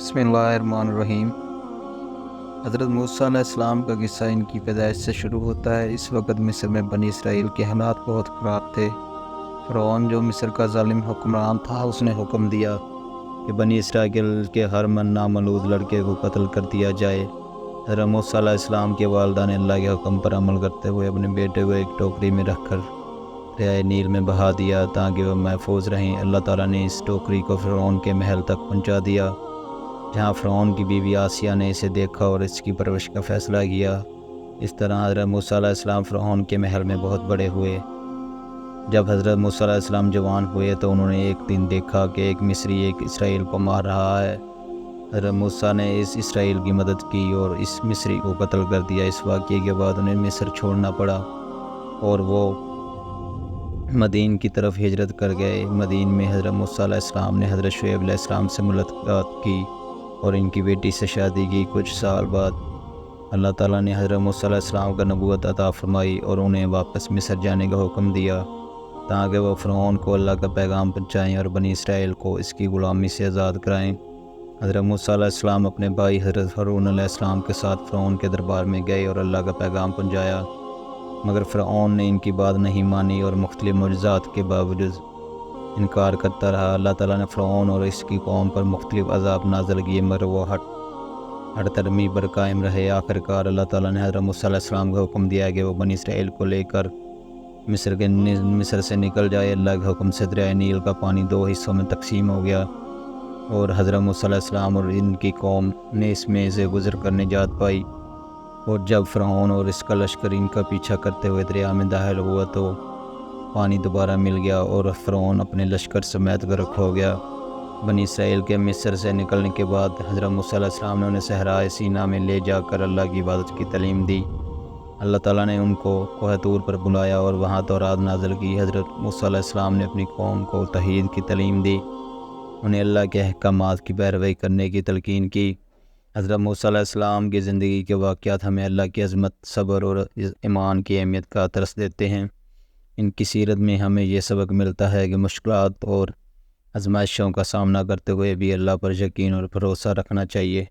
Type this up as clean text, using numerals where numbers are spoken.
بسم اللہ الرحمن الرحیم۔ حضرت موسیٰ علیہ السلام کا قصہ ان کی پیدائش سے شروع ہوتا ہے۔ اس وقت مصر میں بنی اسرائیل کے حالات بہت خراب تھے۔ فرعون جو مصر کا ظالم حکمران تھا، اس نے حکم دیا کہ بنی اسرائیل کے ہر نامولود لڑکے کو قتل کر دیا جائے۔ حضرت موسیٰ علیہ السلام کے والدہ نے اللہ کے حکم پر عمل کرتے ہوئے اپنے بیٹے کو ایک ٹوکری میں رکھ کر دریائے نیل میں بہا دیا تاکہ وہ محفوظ رہیں۔ اللہ تعالیٰ نے اس ٹوکری کو فرعون کے محل تک پہنچا دیا، جہاں فرعون کی بیوی آسیہ نے اسے دیکھا اور اس کی پرورش کا فیصلہ کیا۔ اس طرح حضرت موسیٰ علیہ السلام فرعون کے محل میں بہت بڑے ہوئے۔ جب حضرت موسیٰ علیہ السلام جوان ہوئے تو انہوں نے ایک دن دیکھا کہ ایک مصری ایک اسرائیل کو مار رہا ہے۔ حضرت موسیٰ نے اس اسرائیل کی مدد کی اور اس مصری کو قتل کر دیا۔ اس واقعے کے بعد انہیں مصر چھوڑنا پڑا اور وہ مدین کی طرف ہجرت کر گئے۔ مدین میں حضرت موسیٰ علیہ السلام نے حضرت شعیب علیہ السلام سے ملاقات کی اور ان کی بیٹی سے شادی کی۔ کچھ سال بعد اللہ تعالیٰ نے حضرت موسیٰ علیہ السلام کا نبوت عطا فرمائی اور انہیں واپس مصر جانے کا حکم دیا تاکہ وہ فرعون کو اللہ کا پیغام پہنچائیں اور بنی اسرائیل کو اس کی غلامی سے آزاد کرائیں۔ حضرت موسیٰ علیہ السلام اپنے بھائی حضرت ہارون علیہ السلام کے ساتھ فرعون کے دربار میں گئے اور اللہ کا پیغام پہنچایا، مگر فرعون نے ان کی بات نہیں مانی اور مختلف معجزات کے باوجود انکار کرتا رہا۔ اللہ تعالیٰ نے فرعون اور اس کی قوم پر مختلف عذاب نازل کیے، مگر وہ ہٹ دھرمی پر قائم رہے۔ آخرکار اللہ تعالیٰ نے حضرت موسیٰ علیہ السلام کو حکم دیا کہ وہ بنی اسرائیل کو لے کر مصر سے نکل جائے۔ اللہ کے حکم سے دریائے نیل کا پانی دو حصوں میں تقسیم ہو گیا اور حضرت موسیٰ علیہ السلام اور ان کی قوم نے اس میں سے گزر کر نجات پائی۔ اور جب فرعون اور اس کا لشکر ان کا پیچھا کرتے ہوئے دریا میں داخل ہوا تو پانی دوبارہ مل گیا اور فرعون اپنے لشکر سمیت غرق ہو گیا۔ بنی اسرائیل کے مصر سے نکلنے کے بعد حضرت موسیٰ علیہ السلام نے انہیں صحرائے سینا میں لے جا کر اللہ کی عبادت کی تعلیم دی۔ اللہ تعالیٰ نے ان کو کوہ طور پر بلایا اور وہاں تورات نازل کی۔ حضرت موسیٰ علیہ السلام نے اپنی قوم کو توحید کی تعلیم دی، انہیں اللہ کے احکامات کی پیروی کرنے کی تلقین کی۔ حضرت موسیٰ علیہ السلام کی زندگی کے واقعات ہمیں اللہ کی عظمت، صبر اور ایمان کی اہمیت کا درس دیتے ہیں۔ ان کی سیرت میں ہمیں یہ سبق ملتا ہے کہ مشکلات اور آزمائشوں کا سامنا کرتے ہوئے بھی اللہ پر یقین اور بھروسہ رکھنا چاہیے۔